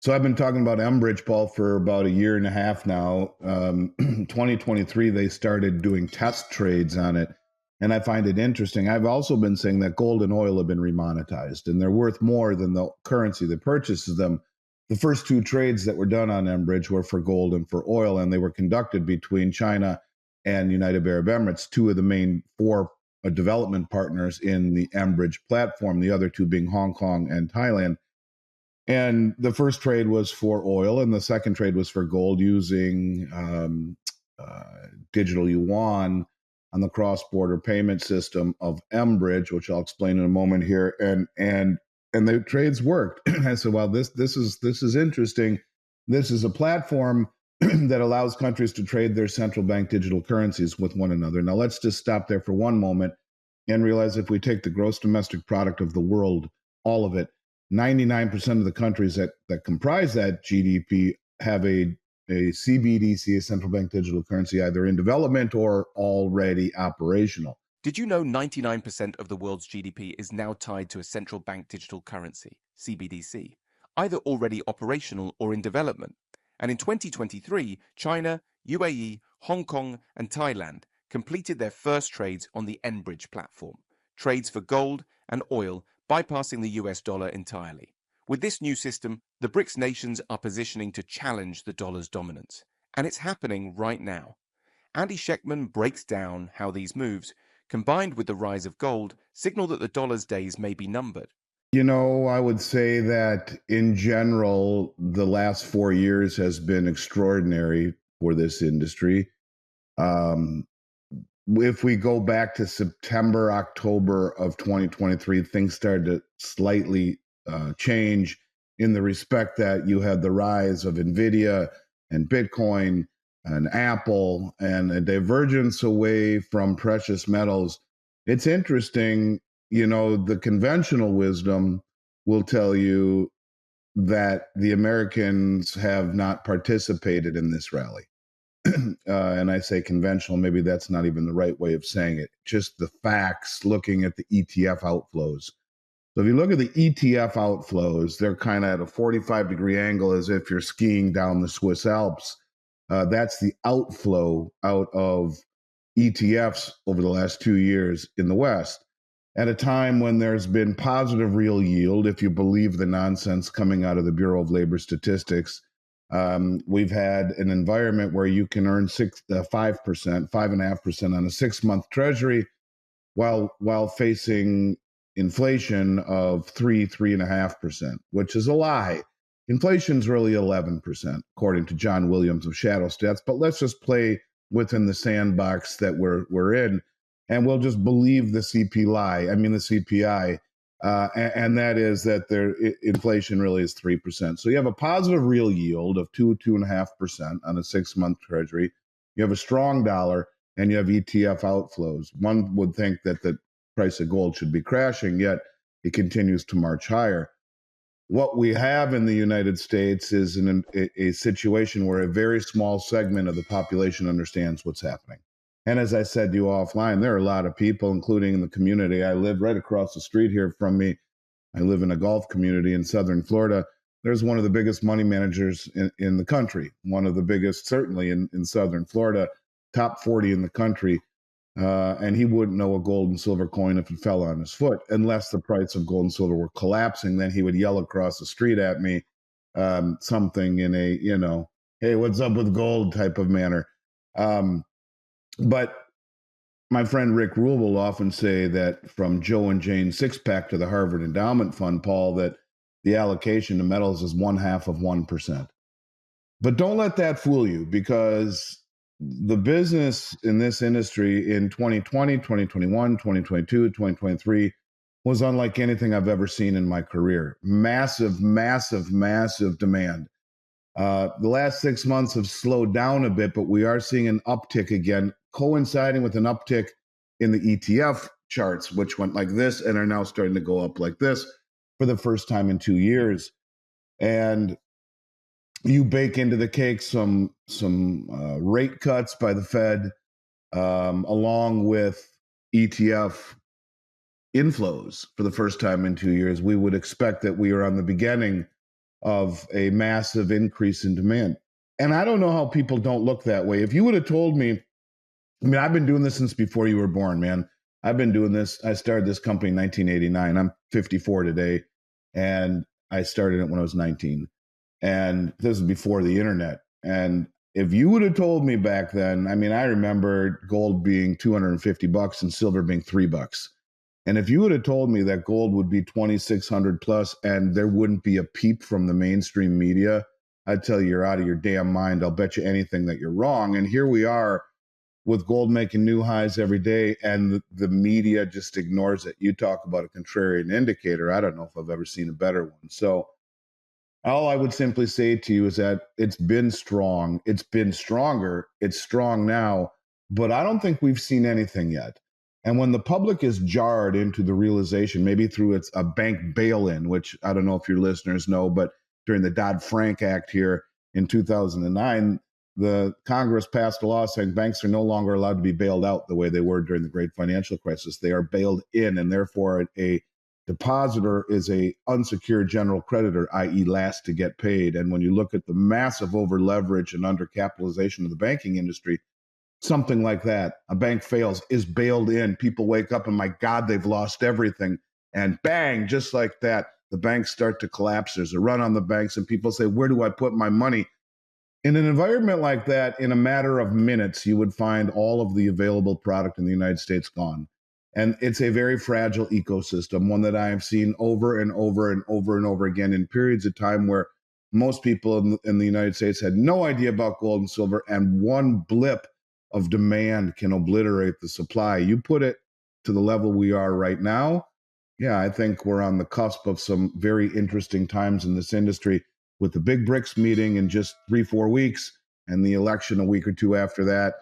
So I've been talking about Enbridge, Paul, for about a year and a half now. 2023, they started doing test trades on it. And I find it interesting. I've also been saying that gold and oil have been remonetized, and they're worth more than the currency that purchases them. The first two trades that were done on Enbridge were for gold and for oil, and they were conducted between China and United Arab Emirates, two of the main four development partners in the Enbridge platform, the other two being Hong Kong and Thailand. And the first trade was for oil, and the second trade was for gold using digital yuan on the cross-border payment system of Enbridge, which I'll explain in a moment here. And the trades worked. I said, "Well, this is interesting. This is a platform that allows countries to trade their central bank digital currencies with one another." Now, let's just stop there for one moment and realize if we take the gross domestic product of the world, all of it, 99% of the countries that comprise that GDP have a CBDC, a central bank digital currency, either in development or already operational. Did you know 99% of the world's GDP is now tied to a central bank digital currency, CBDC, either already operational or in development? And in 2023, China, UAE, Hong Kong, and Thailand completed their first trades on the Enbridge platform, trades for gold and oil bypassing the US dollar entirely. With this new system, the BRICS nations are positioning to challenge the dollar's dominance. And it's happening right now. Andy Schectman breaks down how these moves, combined with the rise of gold, signal that the dollar's days may be numbered. You know, I would say that in general, the last 4 years has been extraordinary for this industry. If we go back to September, October of 2023, things started to slightly change in the respect that you had the rise of NVIDIA and Bitcoin and Apple and a divergence away from precious metals. It's interesting, you know, the conventional wisdom will tell you that the Americans have not participated in this rally. And I say conventional, maybe that's not even the right way of saying it. Just the facts, looking at the ETF outflows. So if you look at the ETF outflows, they're kind of at a 45-degree angle as if you're skiing down the Swiss Alps. That's the outflow out of ETFs over the last 2 years in the West. At a time when there's been positive real yield, if you believe the nonsense coming out of the Bureau of Labor Statistics, we've had an environment where you can earn 5%, 5.5% on a 6-month treasury while facing inflation of 3.5%, which is a lie. Inflation's really 11%, according to John Williams of Shadow Stats. But let's just play within the sandbox that we're in, and we'll just believe the CPI. And that is that inflation really is 3%. So you have a positive real yield of 2.5% on a 6-month treasury. You have a strong dollar, and you have ETF outflows. One would think that the price of gold should be crashing, yet it continues to march higher. What we have in the United States is a situation where a very small segment of the population understands what's happening. And as I said to you offline, there are a lot of people, including in the community. I live right across the street here from me. I live in a golf community in southern Florida. There's one of the biggest money managers in the country, one of the biggest, certainly in southern Florida, top 40 in the country. And he wouldn't know a gold and silver coin if it fell on his foot, unless the price of gold and silver were collapsing. Then he would yell across the street at me something in a, hey, what's up with gold type of manner. But my friend Rick Rule will often say that from Joe and Jane Sixpack to the Harvard Endowment Fund, Paul, that the allocation to metals is 0.5%. But don't let that fool you, because the business in this industry in 2020, 2021, 2022, 2023 was unlike anything I've ever seen in my career. Massive, massive, massive demand. The last 6 months have slowed down a bit, but we are seeing an uptick again, coinciding with an uptick in the ETF charts, which went like this and are now starting to go up like this for the first time in 2 years. And you bake into the cake some rate cuts by the Fed, along with ETF inflows for the first time in 2 years. We would expect that we are on the beginning of a massive increase in demand. And I don't know how people don't look that way. If you would have told me, I mean, I've been doing this since before you were born, man. I've been doing this. I started this company in 1989. I'm 54 today, and I started it when I was 19. And this is before the internet. And if you would have told me back then, I mean, I remember gold being $250 and silver being $3. And if you would have told me that gold would be 2,600 plus and there wouldn't be a peep from the mainstream media, I'd tell you you're out of your damn mind. I'll bet you anything that you're wrong. And here we are with gold making new highs every day, and the media just ignores it. You talk about a contrarian indicator. I don't know if I've ever seen a better one. So all I would simply say to you is that it's been strong. It's been stronger. It's strong now, but I don't think we've seen anything yet. And when the public is jarred into the realization, maybe through a bank bail-in, which I don't know if your listeners know, but during the Dodd-Frank Act here in 2009, the Congress passed a law saying banks are no longer allowed to be bailed out the way they were during the great financial crisis. They are bailed in, and therefore a depositor is a unsecured general creditor, i.e. last to get paid. And when you look at the massive over leverage and undercapitalization of the banking industry, something like that, a bank fails, is bailed in. People wake up and my God, they've lost everything. And bang, just like that, the banks start to collapse. There's a run on the banks and people say, where do I put my money? In an environment like that, in a matter of minutes, you would find all of the available product in the United States gone. And it's a very fragile ecosystem, one that I have seen over and over and over and over again in periods of time where most people in the United States had no idea about gold and silver, and one blip of demand can obliterate the supply. You put it to the level we are right now, yeah, I think we're on the cusp of some very interesting times in this industry with the big BRICS meeting in just 3-4 weeks and the election a week or two after that.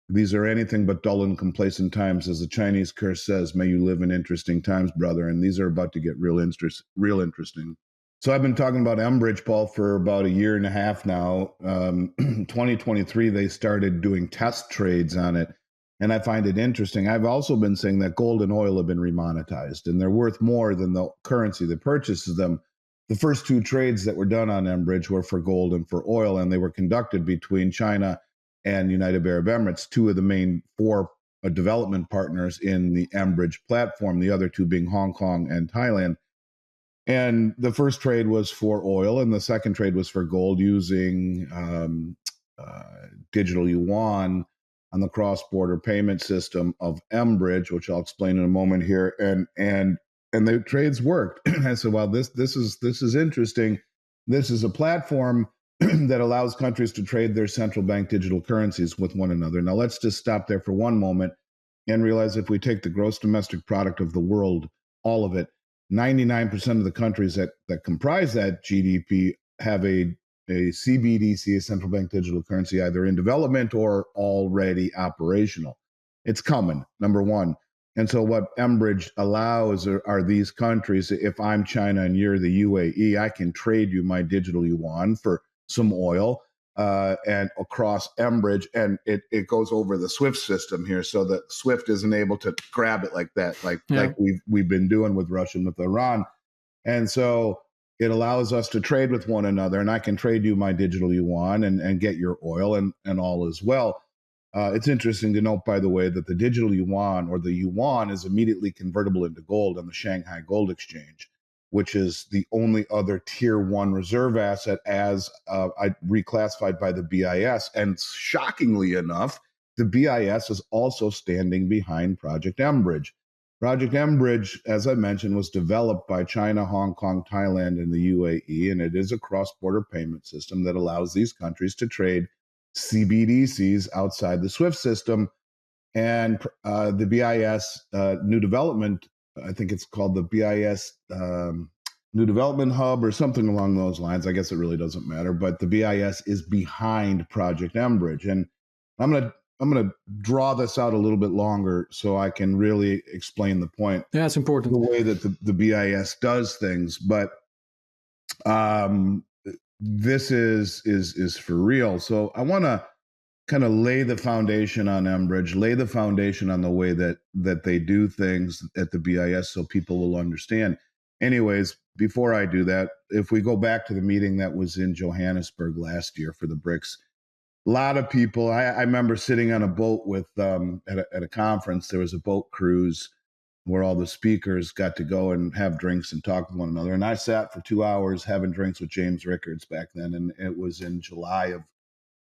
These are anything but dull and complacent times. As the Chinese curse says, may you live in interesting times, brother. And these are about to get real interesting. So I've been talking about Enbridge, Paul, for about a year and a half now. 2023, they started doing test trades on it. And I find it interesting. I've also been saying that gold and oil have been remonetized, and they're worth more than the currency that purchases them. The first two trades that were done on Enbridge were for gold and for oil, and they were conducted between China and United Arab Emirates, two of the main four development partners in the Enbridge platform, the other two being Hong Kong and Thailand. And the first trade was for oil, and the second trade was for gold using digital yuan on the cross-border payment system of Enbridge, which I'll explain in a moment here. And the trades worked. I said, well, this is interesting. This is a platform that allows countries to trade their central bank digital currencies with one another. Now, let's just stop there for one moment and realize if we take the gross domestic product of the world, all of it, 99% of the countries that comprise that GDP have a CBDC, a central bank digital currency, either in development or already operational. It's coming, number one. And so what Enbridge allows are these countries, if I'm China and you're the UAE, I can trade you my digital yuan for some oil and across Enbridge, and it goes over the SWIFT system here, so that SWIFT isn't able to grab it like that, like we've been doing with Russia and with Iran. And so it allows us to trade with one another, and I can trade you my digital yuan and get your oil and all as well. It's interesting to note, by the way, that the digital yuan, or the yuan, is immediately convertible into gold on the Shanghai Gold Exchange, which is the only other tier one reserve asset as reclassified by the BIS. And shockingly enough, the BIS is also standing behind Project Enbridge. Project Enbridge, as I mentioned, was developed by China, Hong Kong, Thailand, and the UAE, and it is a cross-border payment system that allows these countries to trade CBDCs outside the SWIFT system. And the BIS new development, I think it's called the BIS New Development Hub or something along those lines. I guess it really doesn't matter, but the BIS is behind Project Enbridge. And I'm gonna draw this out a little bit longer so I can really explain the point. Yeah, it's important. The way that the BIS does things, but this is for real. So I want to kind of lay the foundation on Enbridge, lay the foundation on the way that they do things at the BIS so people will understand. Anyways, before I do that, if we go back to the meeting that was in Johannesburg last year for the BRICS, a lot of people, I remember sitting on a boat with, at a conference, there was a boat cruise where all the speakers got to go and have drinks and talk with one another. And I sat for 2 hours having drinks with James Rickards back then. And it was in July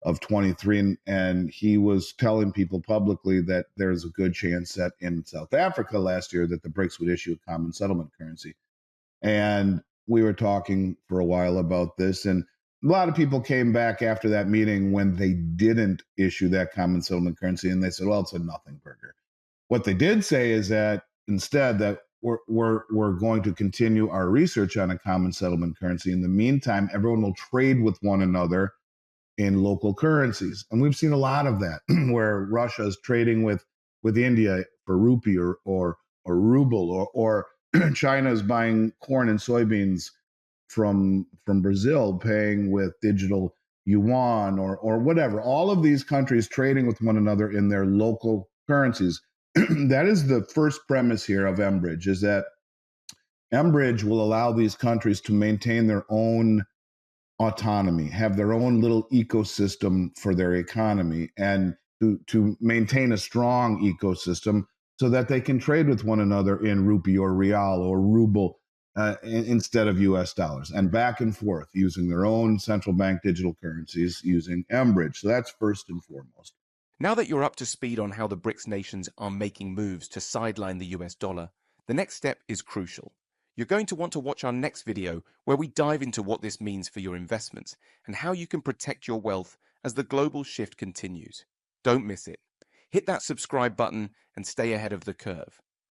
of 23. And he was telling people publicly that there's a good chance that in South Africa last year that the BRICS would issue a common settlement currency. And we were talking for a while about this. And a lot of people came back after that meeting when they didn't issue that common settlement currency. And they said, well, it's a nothing burger. What they did say is that instead that we're going to continue our research on a common settlement currency. In the meantime, everyone will trade with one another in local currencies. And we've seen a lot of that where Russia is trading with India for rupee or ruble, or China is buying corn and soybeans from Brazil, paying with digital yuan or whatever. All of these countries trading with one another in their local currencies. That is the first premise here of mBridge, is that mBridge will allow these countries to maintain their own autonomy, have their own little ecosystem for their economy, and to maintain a strong ecosystem so that they can trade with one another in rupee or real or ruble instead of US dollars, and back and forth using their own central bank digital currencies using mBridge. So that's first and foremost. Now that you're up to speed on how the BRICS nations are making moves to sideline the US dollar, the next step is crucial. You're going to want to watch our next video where we dive into what this means for your investments and how you can protect your wealth as the global shift continues. Don't miss it. Hit that subscribe button and stay ahead of the curve.